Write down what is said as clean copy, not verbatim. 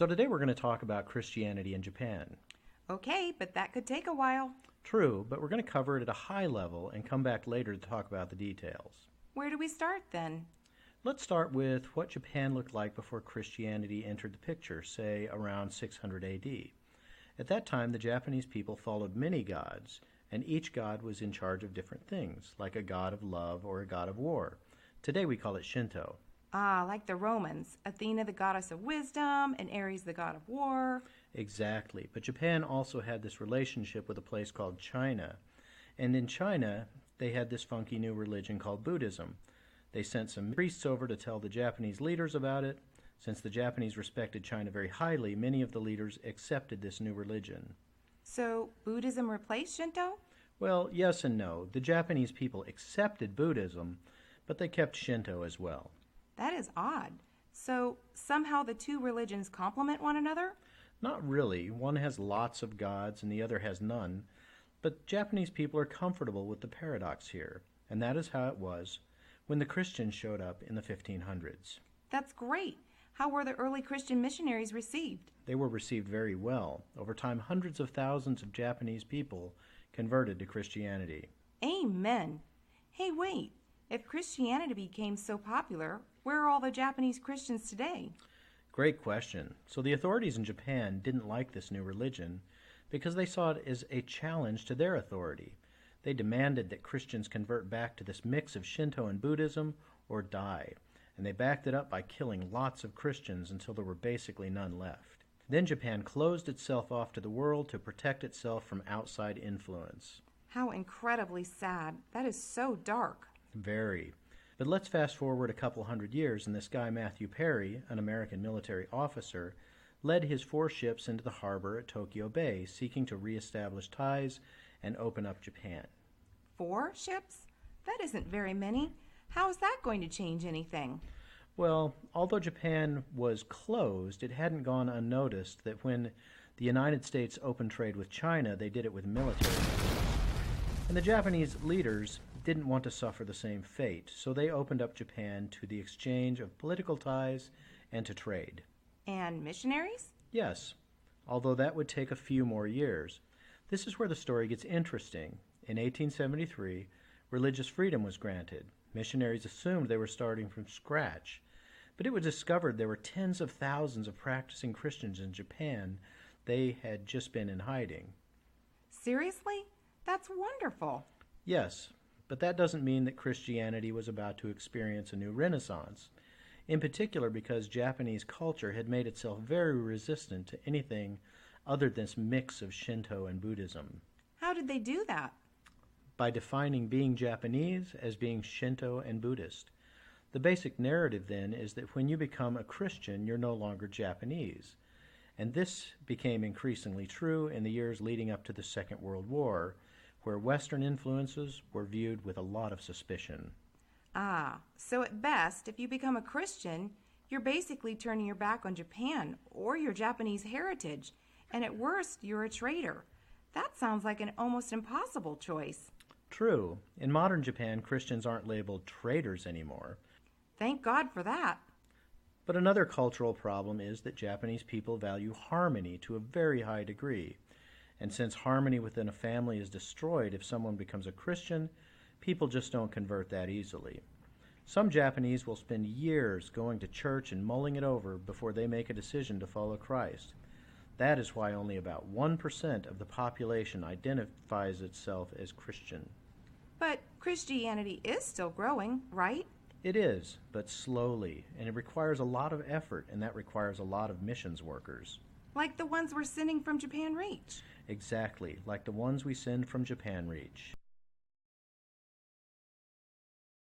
So today we're going to talk about Christianity in Japan. Okay, but that could take a while. True, but we're going to cover it at a high level and come back later to talk about the details. Where do we start then? Let's start with what Japan looked like before Christianity entered the picture, say around 600 AD. At that time, the Japanese people followed many gods, and each god was in charge of different things, like a god of love or a god of war. Today we call it Shinto. Ah, like the Romans. Athena, the goddess of wisdom, and Ares, the god of war. Exactly, but Japan also had this relationship with a place called China. And in China, they had this funky new religion called Buddhism. They sent some priests over to tell the Japanese leaders about it. Since the Japanese respected China very highly, many of the leaders accepted this new religion. So, Buddhism replaced Shinto? Well, yes and no. The Japanese people accepted Buddhism, but they kept Shinto as well. That is odd. So, somehow the two religions complement one another? Not really. One has lots of gods and the other has none. But Japanese people are comfortable with the paradox here, and that is how it was when the Christians showed up in the 1500s. That's great. How were the early Christian missionaries received? They were received very well. Over time, hundreds of thousands of Japanese people converted to Christianity. Amen. Hey, wait. If Christianity became so popular, where are all the Japanese Christians today? Great question. So the authorities in Japan didn't like this new religion because they saw it as a challenge to their authority. They demanded that Christians convert back to this mix of Shinto and Buddhism or die, and they backed it up by killing lots of Christians until there were basically none left. Then Japan closed itself off to the world to protect itself from outside influence. How incredibly sad. That is so dark. Very. But let's fast forward a couple hundred years, and this guy Matthew Perry, an American military officer, led his 4 ships into the harbor at Tokyo Bay, seeking to reestablish ties and open up Japan. 4 ships? That isn't very many. How is that going to change anything? Well, although Japan was closed, it hadn't gone unnoticed that when the United States opened trade with China, they did it with military. And the Japanese leaders didn't want to suffer the same fate, so they opened up Japan to the exchange of political ties and to trade. And missionaries? Yes, although that would take a few more years. This is where the story gets interesting. In 1873, religious freedom was granted. Missionaries assumed they were starting from scratch, but it was discovered there were tens of thousands of practicing Christians in Japan. They had just been in hiding. Seriously? That's wonderful. Yes, but that doesn't mean that Christianity was about to experience a new renaissance, in particular because Japanese culture had made itself very resistant to anything other than this mix of Shinto and Buddhism. How did they do that? By defining being Japanese as being Shinto and Buddhist. The basic narrative then is that when you become a Christian, you're no longer Japanese. And this became increasingly true in the years leading up to the Second World War, where Western influences were viewed with a lot of suspicion. Ah, so at best, if you become a Christian, you're basically turning your back on Japan or your Japanese heritage, and at worst, you're a traitor. That sounds like an almost impossible choice. True. In modern Japan, Christians aren't labeled traitors anymore. Thank God for that. But another cultural problem is that Japanese people value harmony to a very high degree. And since harmony within a family is destroyed if someone becomes a Christian, people just don't convert that easily. Some Japanese will spend years going to church and mulling it over before they make a decision to follow Christ. That is why only about 1% of the population identifies itself as Christian. But Christianity is still growing, right? It is, but slowly, and it requires a lot of effort, and that requires a lot of missions workers. Like the ones we're sending from Japan Reach. Exactly, like the ones we send from Japan Reach.